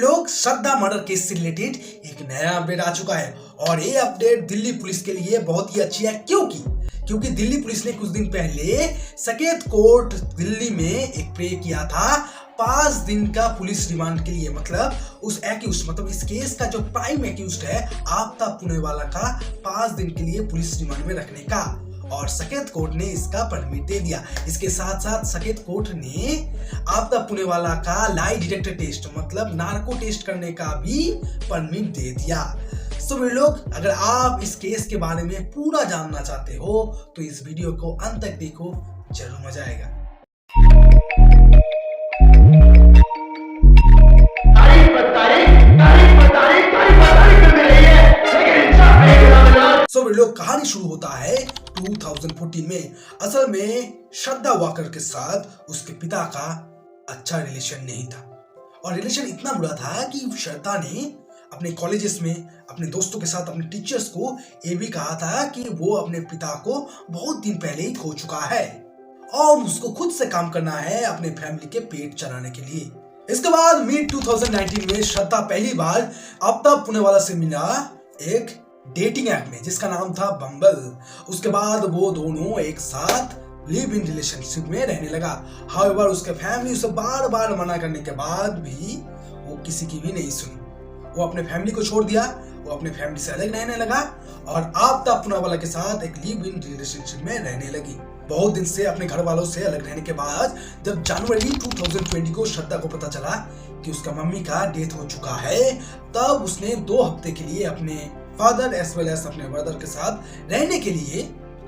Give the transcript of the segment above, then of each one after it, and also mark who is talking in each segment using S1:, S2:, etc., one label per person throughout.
S1: लोग श्रद्धा murder case से related एक नया अपडेट आ चुका है और ये अपडेट दिल्ली पुलिस के लिए बहुत ही अच्छी है। क्योंकि दिल्ली पुलिस ने कुछ दिन पहले सकेत कोर्ट दिल्ली में एक प्रे किया था 5 दिन का पुलिस रिमांड के लिए। मतलब उस एक्यूज मतलब इस केस का जो प्राइम एक्यूज है आफ्ताब पुनेवाला का 5 दिन के लिए पुलिस रिमांड में रखने का, और सकेत कोर्ट ने इसका परमिट दे दिया। इसके साथ साथ सकेत कोर्ट ने आफ्ताब पुनेवाला का लाई डिटेक्टर टेस्ट मतलब नार्को टेस्ट करने का भी परमिट दे दिया। तो मेरे लोग, अगर आप इस केस के बारे में पूरा जानना चाहते हो तो इस वीडियो को अंत तक देखो, जरूर मजा आएगा। मेरे लोग, कहानी शुरू होता है 2014 में। असल में श्रद्धा वाकर के साथ उसके पिता का अच्छा रिलेशन नहीं था, और रिलेशन इतना बुरा था कि श्रद्धा ने अपने कॉलेजेस में अपने दोस्तों के साथ अपने टीचर्स को ये भी कहा था कि वो अपने पिता को बहुत दिन पहले ही खो चुका है और उसको खुद से काम करना है अपने फैमिली के पेट चलाने के लिए। इसके बाद मिड 2019 में श्रद्धा पहली बार आफ्ताब पुनेवाला से मिला एक डेटिंग ऐप में जिसका नाम था बम्बल। उसके बाद वो दोनों एक साथ लिव इन रिलेशनशिप में रहने लगा। हाउएवर उसके फैमिली उसे बार बार मना करने के बाद भी वो किसी की भी नहीं सुनी। वो अपने फैमिली को छोड़ दिया, वो अपने फैमिली से अलग रहने लगा और आफ्ताब पुनेवाला के साथ एक लिव इन रिलेशनशिप में रहने लगी। बहुत दिन से अपने घर वालों से अलग रहने के बाद जब जनवरी 2020 को श्रद्धा को पता चला कि उसका मम्मी का डेथ हो चुका है, तब उसने 2 हफ्ते के लिए अपने फादर एज वेल एज अपने ब्रदर के साथ रहने के लिए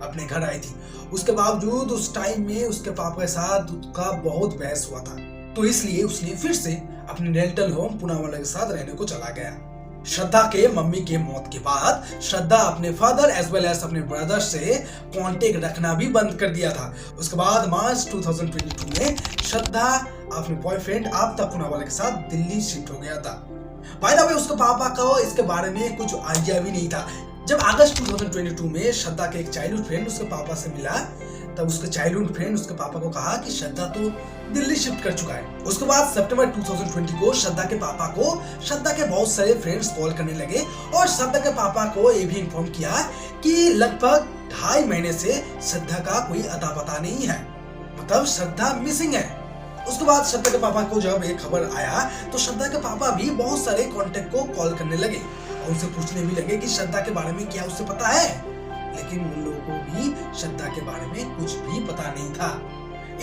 S1: अपने घर आई थी। उसके बावजूद उस टाइम में उसके पापा के साथ उसका बहुत बहस हुआ था, तो इसलिए उसने फिर से अपने रेंटल होम पुनेवाला के साथ रहने को चला गया। श्रद्धा के मम्मी के मौत के बाद श्रद्धा अपने फादर एज वेल एज अपने ब्रदर से कांटेक्ट रखना भी बंद कर दिया था। उसके बाद मार्च 2022 में श्रद्धा अपने बॉयफ्रेंड आफ्ताब पुनेवाला के साथ दिल्ली शिफ्ट हो गया था। बाय द वे, उसके पापा को इसके बारे में कुछ आइडिया भी नहीं था। जब अगस्त 2022 में श्रद्धा के एक चाइल्डहुड फ्रेंड उसके पापा से मिला, तब उसके चाइल्डहुड फ्रेंड उसके पापा को कहा कि श्रद्धा तो दिल्ली शिफ्ट कर चुका है। उसके बाद सितंबर 2020 को श्रद्धा के पापा को श्रद्धा के बहुत सारे फ्रेंड्स कॉल करने लगे और श्रद्धा के पापा को ये भी इन्फॉर्म किया कि लगभग 2.5 महीने से श्रद्धा का कोई अता पता नहीं है, मतलब श्रद्धा मिसिंग है। उसके बाद श्रद्धा के पापा को जब एक खबर आया तो श्रद्धा के पापा भी बहुत सारे कांटेक्ट को कॉल करने लगे और उनसे पूछने भी लगे कि श्रद्धा के बारे में क्या उससे पता है, लेकिन उन लोगों को भी श्रद्धा के बारे में कुछ भी पता नहीं था।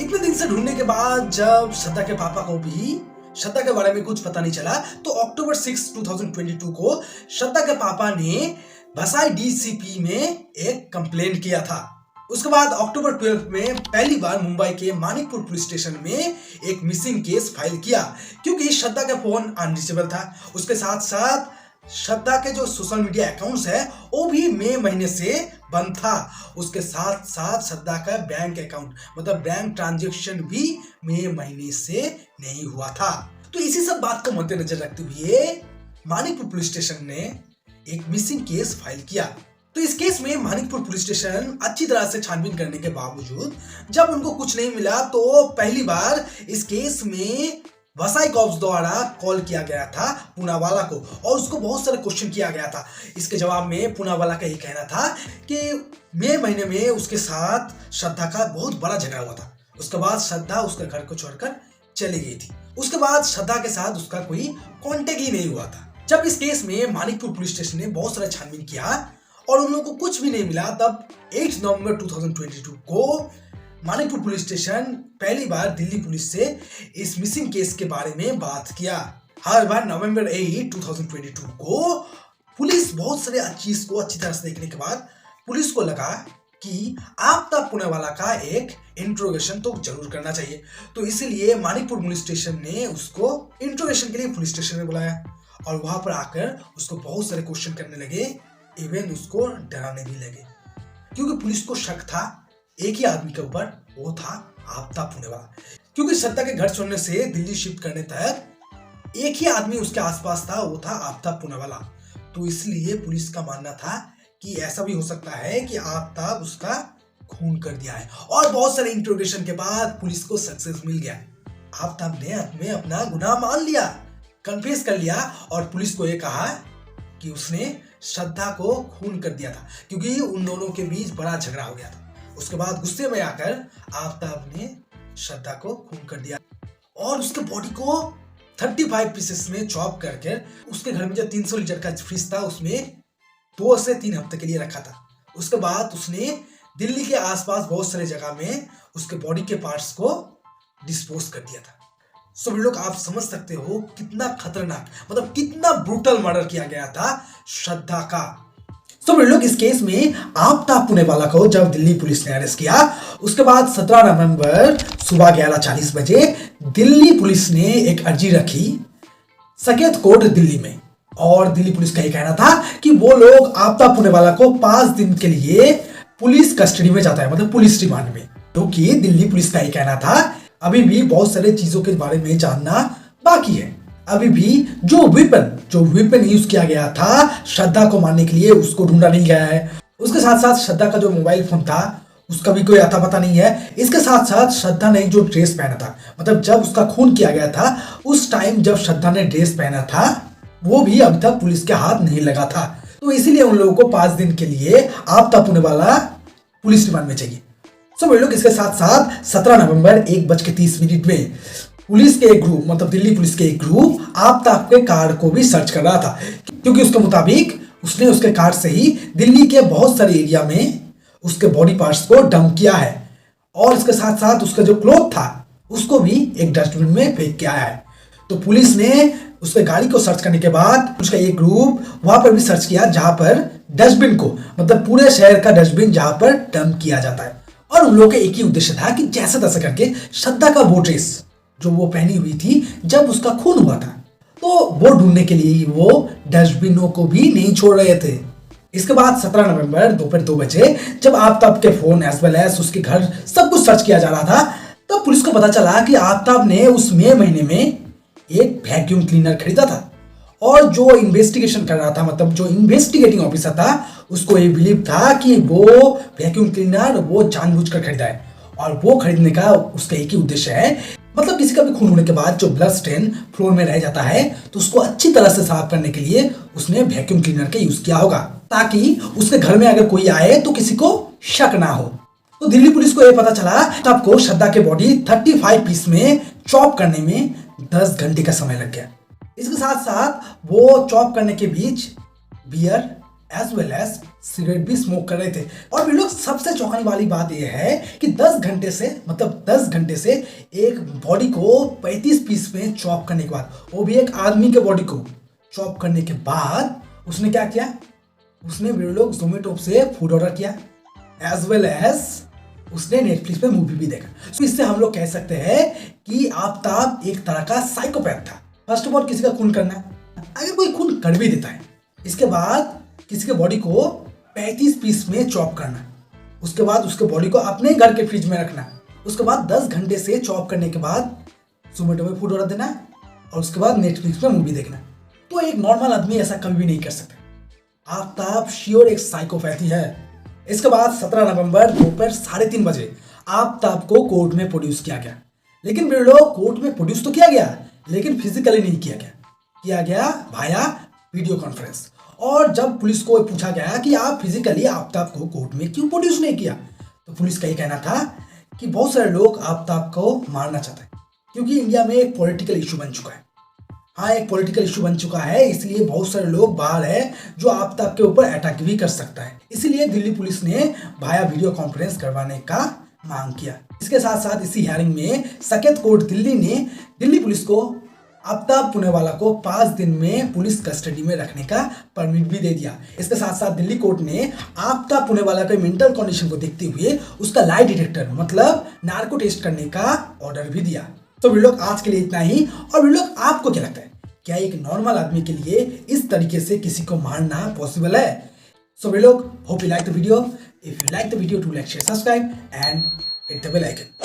S1: इतने दिन से ढूंढने के बाद जब श्रद्धा के पापा को भी श्रद्धा के बारे में कुछ पता नहीं चला, तो अक्टूबर 6, 2022 को श्रद्धा के पापा ने बसाई डीसीपी में एक कंप्लेंट किया था। उसके बाद अक्टूबर 12 में पहली बार मुंबई के मानिकपुर पुलिस स्टेशन में एक मिसिंग केस फाइल किया, क्योंकि श्रद्धा का फोन अनरीचेबल था। उसके साथ साथ श्रद्धा के जो सोशल मीडिया अकाउंट्स है वो भी मई महीने से बंद था। उसके साथ साथ श्रद्धा का बैंक अकाउंट मतलब बैंक ट्रांजैक्शन भी मई महीने से नहीं हुआ था। तो इसी सब बात को मद्देनजर रखते हुए मानिकपुर पुलिस स्टेशन ने एक मिसिंग केस फाइल किया। तो इस केस में मानिकपुर पुलिस स्टेशन अच्छी तरह से छानबीन करने के बावजूद जब उनको कुछ नहीं मिला, तो पहली बार इस केस में वसाई कॉप्स द्वारा कॉल किया गया था पुनेवाला को और उसको बहुत सारे क्वेश्चन किया गया था। इसके जवाब में पुनेवाला का ये कहना था कि मई महीने में उसके साथ श्रद्धा का बहुत बड़ा झगड़ा हुआ था। उसके बाद श्रद्धा उसके घर को छोड़कर चली गई थी। उसके बाद श्रद्धा के साथ उसका कोई कॉन्टेक्ट ही नहीं हुआ था। जब इस केस में मानिकपुर पुलिस स्टेशन ने बहुत सारा छानबीन किया और उन लोगों को कुछ भी नहीं मिला, तब 8 नवंबर 2022 को मानिकपुर पुलिस स्टेशन पहली बार दिल्ली पुलिस से इस मिसिंग केस के बारे में बात किया। हर बार नवंबर 8, 2022 को पुलिस बहुत सारे चीज को अच्छी तरह से देखने के बाद पुलिस को लगा कि आफ्ताब पुनेवाला का एक इंट्रोगेशन तो जरूर करना चाहिए। तो इसीलिए मानिकपुर पुलिस स्टेशन ने उसको इंट्रोगेशन के लिए पुलिस स्टेशन में बुलाया और वहां पर आकर उसको बहुत सारे क्वेश्चन करने लगे, इवन उसको डराने भी लगे, क्योंकि पुलिस को शक था एक ही आदमी के ऊपर, वो था आफ्ताब पुनेवाला। क्योंकि श्रद्धा के घर छोड़ने से दिल्ली शिफ्ट करने तक एक ही आदमी उसके आसपास था, वो था आफ्ताब पुनेवाला। तो इसलिए पुलिस का मानना था कि ऐसा भी हो सकता है कि आफ्ताब उसका खून कर दिया है। और बहुत सारे इंट्रोगेशन के बाद पुलिस को सक्सेस मिल गया। आफ्ताब ने अपना गुनाह मान लिया कन्फेस कर लिया और पुलिस को ये कहा कि उसने श्रद्धा को खून कर दिया था, क्योंकि उन दोनों के बीच बड़ा झगड़ा हो गया था। उसके बाद गुस्से में आकर आफ्ताब ने श्रद्धा को खून कर दिया और उसके बॉडी को 35 पीसेस में चॉप करके उसके घर में जो 300 लीटर का फ्रिज था उसमें 2 से 3 हफ्ते के लिए रखा था। उसके बाद उसने दिल्ली के आसपास बहुत सारे जगह में उसके बॉडी के पार्ट्स को डिस्पोज कर दिया था। सो लोग आप समझ सकते हो कितना खतरनाक, मतलब कितना ब्रूटल मर्डर किया गया था श्रद्धा का। सो लोग इस केस में आफ्ताब पुनेवाला को जब दिल्ली पुलिस ने अरेस्ट किया, उसके बाद 17 नवंबर सुबह 11:40 बजे दिल्ली पुलिस ने एक अर्जी रखी साकेत कोर्ट दिल्ली में। और दिल्ली पुलिस का ये कहना था कि वो लोग आफ्ताब पुनेवाला को 5 दिन के लिए पुलिस कस्टडी में जाता है, मतलब पुलिस रिमांड में। क्योंकि दिल्ली पुलिस का ये कहना था अभी भी बहुत सारे चीजों के बारे में जानना बाकी है। अभी भी जो वेपन यूज किया गया था श्रद्धा को मारने के लिए, उसको ढूंढा नहीं गया है। उसके साथ साथ श्रद्धा का जो मोबाइल फोन था उसका भी कोई अता पता नहीं है। इसके साथ साथ श्रद्धा ने जो ड्रेस पहना था, मतलब जब उसका खून किया गया था उस टाइम जब श्रद्धा ने ड्रेस पहना था, वो भी अभी तक पुलिस के हाथ नहीं लगा था। तो इसीलिए उन लोगों को 5 दिन के लिए आफ्ताब पुनेवाला पुलिस रिमांड में चाहिए। वे लोग इसके साथ साथ 17 नवंबर 1:30 में पुलिस के एक ग्रुप, मतलब दिल्ली पुलिस के एक ग्रुप आफ्ताब के कार को भी सर्च कर रहा था, क्योंकि उसके मुताबिक उसने उसके कार से ही दिल्ली के बहुत सारे एरिया में उसके बॉडी पार्ट्स को डंप किया है। और इसके साथ साथ उसका जो क्लॉथ था उसको भी एक डस्टबिन में फेंक के आया है। तो पुलिस ने उसके गाड़ी को सर्च करने के बाद उसका एक ग्रुप वहां पर भी सर्च किया जहां पर डस्टबिन को, मतलब पूरे शहर का डस्टबिन जहां पर डंप किया जाता है। और उन लोगों का एक ही उद्देश्य था कि जैसे तैसे करके श्रद्धा का वो ड्रेस जो वो पहनी हुई थी जब उसका खून हुआ था, तो वो ढूंढने के लिए वो डस्टबिनों को भी नहीं छोड़ रहे थे। इसके बाद 17 नवंबर दोपहर 2 बजे जब आफ्ताब के फोन एज वेल एज उसके घर सब कुछ सर्च किया जा रहा था, तब पुलिस को पता चला कि आफ्ताब ने उस मई महीने में एक वैक्यूम क्लीनर खरीदा था। और जो इन्वेस्टिगेशन कर रहा था, मतलब जो इन्वेस्टिगेटिंग ऑफिसर था, उसको ये बिलीव था कि वो वैक्यूम क्लीनर वो जानबूझकर खरीदा है। और वो खरीदने का उसका एक ही उद्देश्य है, मतलब किसी का भी खून होने के बाद जो ब्लड स्टेन फ्लोर में रह जाता है तो उसको अच्छी तरह से साफ करने के लिए उसने वैक्यूम क्लीनर का यूज किया होगा, ताकि उसके घर में अगर कोई आए तो किसी को शक ना हो। तो दिल्ली पुलिस को यह पता चला तब को श्रद्धा के बॉडी 35 पीस में चॉप करने में 10 घंटे का समय लग गया। इसके साथ साथ वो चॉप करने के बीच beer as well as cigarette भी स्मोक कर रहे थे। और भी लोग सबसे चौंकाने वाली बात यह है कि 10 घंटे से एक बॉडी को 35 पीस में चॉप करने के बाद, वो भी एक आदमी के बॉडी को चॉप करने के बाद उसने क्या किया, उसने भी लोग जोमेटो से फूड ऑर्डर किया एज वेल एज उसने नेटफ्लिक्स पे मूवी भी देखा। तो इससे हम लोग कह सकते हैं कि आफ्ताब एक तरह का साइकोपैथ था। फर्स्ट ऑफ ऑल किसी का खून करना, अगर कोई खून कर भी देता है, इसके बाद किसी के बॉडी को 35 पीस में चॉप करना, उसके बाद उसके बॉडी को अपने घर के फ्रिज में रखना, उसके बाद 10 घंटे से चॉप करने के बाद जोमेटो में फूड ऑर्डर देना और उसके बाद नेटफ्लिक्स में मूवी देखना, तो एक नॉर्मल आदमी ऐसा कभी भी नहीं कर सकता। आफ्ताब श्योर एक साइकोपैथी है। इसके बाद 17 नवंबर दोपहर 3:30 बजे आफ्ताब को कोर्ट में प्रोड्यूस किया गया। लेकिन लोग कोर्ट में प्रोड्यूस तो किया गया, लेकिन फिजिकली नहीं किया गया भाया वीडियो कॉन्फ्रेंस। और जब पुलिस को पूछा गया कि आप फिजिकली आफ्ताब को कोर्ट में क्यों प्रोड्यूस नहीं किया, तो पुलिस का ये कहना था कि बहुत सारे लोग आफ्ताब को मारना चाहते हैं, क्योंकि इंडिया में एक पॉलिटिकल इशू बन चुका है। हाँ, एक पॉलिटिकल इशू बन चुका है, इसलिए बहुत सारे लोग बाहर है जो आफ्ताब के ऊपर अटैक भी कर सकता है। इसीलिए दिल्ली पुलिस ने भाया वीडियो कॉन्फ्रेंस करवाने का मांग किया। इसके साथ साथ इसी हियरिंग में साकेत कोर्ट दिल्ली ने दिल्ली पुलिस को आफ्ताब पुनेवाला को 5 दिन में पुलिस कस्टडी में रखने का परमिट भी दे दिया। इसके साथ साथ दिल्ली कोर्ट ने आफ्ताब पुनेवाला के मेंटल कंडीशन को देखते हुए उसका लाई डिटेक्टर, मतलब नार्को टेस्ट करने का ऑर्डर भी दिया। तो वी लोग आज के लिए इतना ही। और वी लोग आपको क्या लगता है, क्या एक नॉर्मल आदमी के लिए इस तरीके से किसी को मारना पॉसिबल है? सो वी लोग hope you like the video. If you like the video, do like, share, subscribe and hit the bell icon.